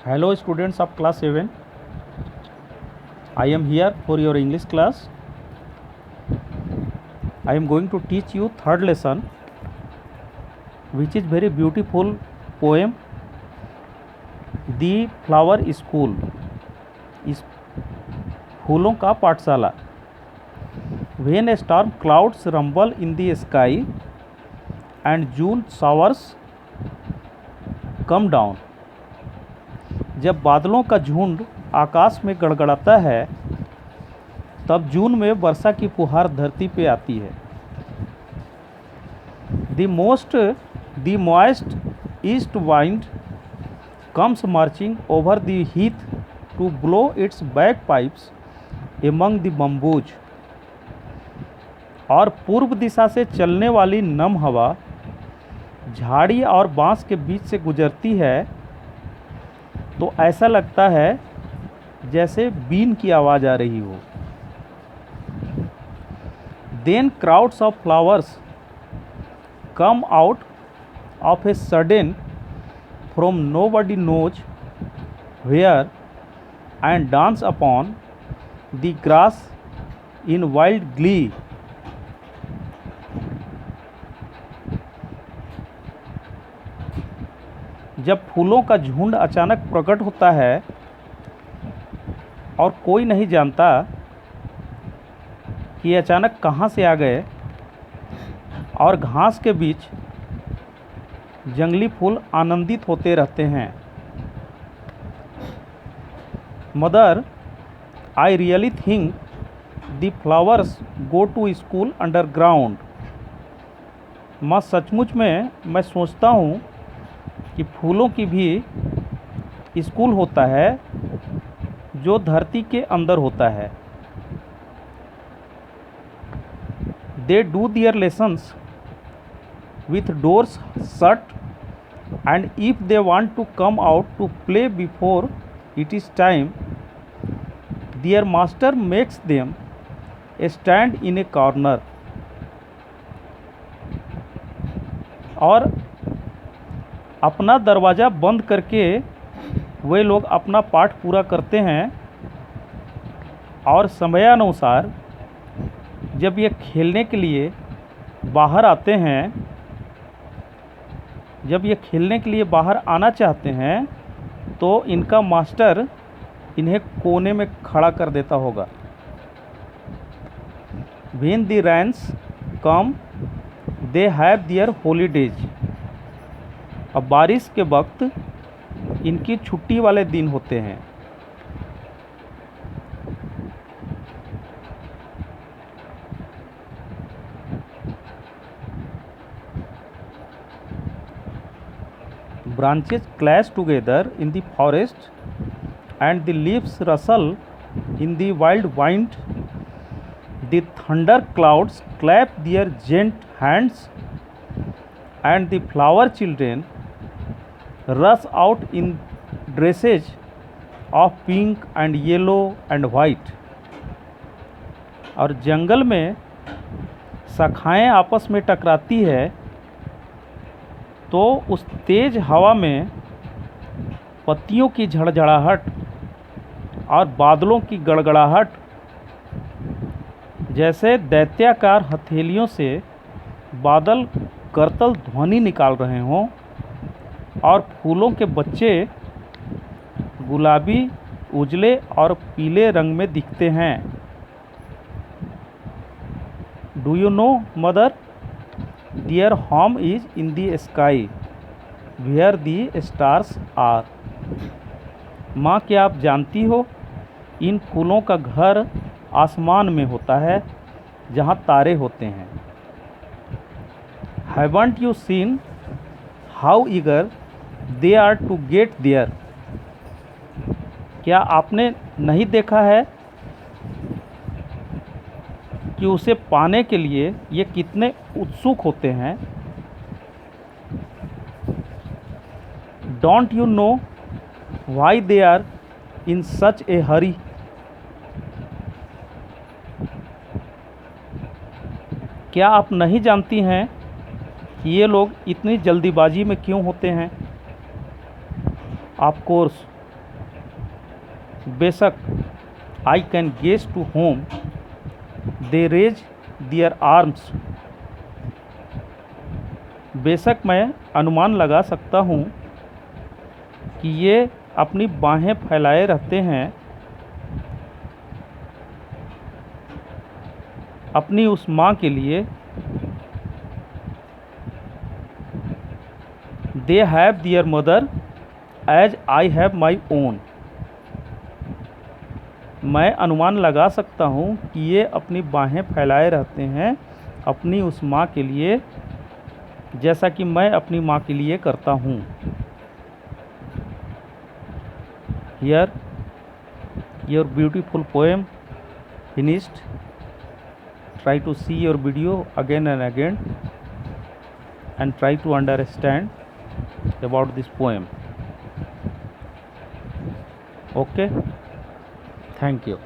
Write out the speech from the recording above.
Hello students of class 7. I am here for your English class. I am going to teach you third lesson, which is very beautiful poem, The Flower School. इस फूलों का पाठशाला. When a storm clouds rumble in the sky and June showers come down. जब बादलों का झुंड आकाश में गड़गड़ाता है तब जून में वर्षा की फुहार धरती पे आती है. The moist east wind comes marching over the heath to blow its bagpipes among the bamboos. और पूर्व दिशा से चलने वाली नम हवा झाड़ी और बांस के बीच से गुजरती है तो ऐसा लगता है जैसे बीन की आवाज़ आ रही हो. Then crowds of flowers come out of a sudden from nobody knows where and dance upon the grass in wild glee. जब फूलों का झुंड अचानक प्रकट होता है और कोई नहीं जानता कि अचानक कहाँ से आ गए और घास के बीच जंगली फूल आनंदित होते रहते हैं. Mother, I really think the flowers go to school underground. माँ, सचमुच में मैं सोचता हूँ कि फूलों की भी स्कूल होता है जो धरती के अंदर होता है. They do their lessons with doors shut and if they want to come out to play before it is time, their master makes them stand in a corner. और अपना दरवाज़ा बंद करके वे लोग अपना पाठ पूरा करते हैं और समयानुसार जब ये खेलने के लिए बाहर आते हैं, जब ये खेलने के लिए बाहर आना चाहते हैं तो इनका मास्टर इन्हें कोने में खड़ा कर देता होगा. When the rains come, they have their holidays. अब बारिश के वक्त इनकी छुट्टी वाले दिन होते हैं. Branches clash together in the forest and the leaves rustle in the wild wind. The thunder clouds clap their giant hands and the flower children rush out in dresses of pink and yellow and white. और जंगल में शाखाएं आपस में टकराती है तो उस तेज हवा में पत्तियों की झड़झड़ाहट और बादलों की गड़गड़ाहट जैसे दैत्याकार हथेलियों से बादल करतल ध्वनि निकाल रहे हों और फूलों के बच्चे गुलाबी, उजले और पीले रंग में दिखते हैं. Do you know mother, their home is in the sky where the stars are. माँ, क्या आप जानती हो इन फूलों का घर आसमान में होता है जहाँ तारे होते हैं. Haven't you seen how eager they are to get there. क्या आपने नहीं देखा है कि उसे पाने के लिए ये कितने उत्सुक होते हैं. Don't you know why they are in such a hurry. क्या आप नहीं जानती हैं कि ये लोग इतनी जल्दीबाजी में क्यों होते हैं. ऑफ कोर्स बेशक I can guess to whom they raise their arms. बेशक मैं अनुमान लगा सकता हूँ कि ये अपनी बाहें फैलाए रहते हैं अपनी उस माँ के लिए। They have their mother as I have my own. मैं अनुमान लगा सकता हूँ कि ये अपनी बाहें फैलाए रहते हैं अपनी उस माँ के लिए जैसा कि मैं अपनी माँ के लिए करता हूँ। Here your beautiful poem finished. Try to see your video again and again and try to understand about this poem. Okay, thank you.